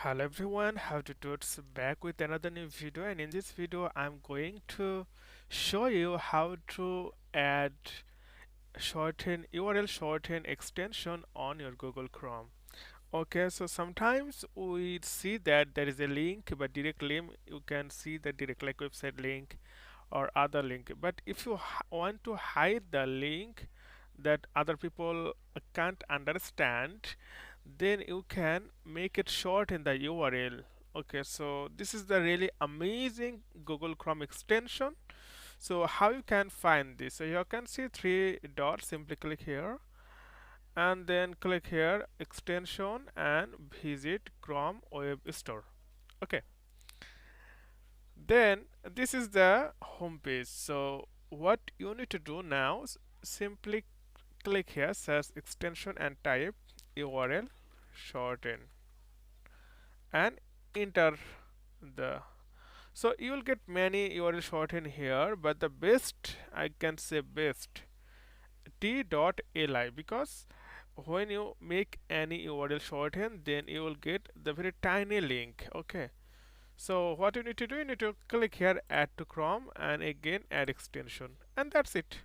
Hello everyone, how to do it back with another new video, and in this video I'm going to show you how to add shorten URL shorten extension on your Google Chrome. Okay, so sometimes we see that there is a link, but direct link you can see the direct like website link or other link. But if you want to hide the link that other people can't understand, then you can make it short in the URL. Okay, so this is the really amazing Google Chrome extension. So how you can find this? So you can see three dots. Simply click here and then click here extension and visit Chrome Web Store. Okay, then this is the home page. So what you need to do now, simply click here search extension and type URL shorten and enter the, so you will get many URL shorten here, but the best, I can say best, t.li, because when you make any URL shorten, then you will get the very tiny link. Okay, so what you need to do, you need to click here add to Chrome and again add extension, and that's it.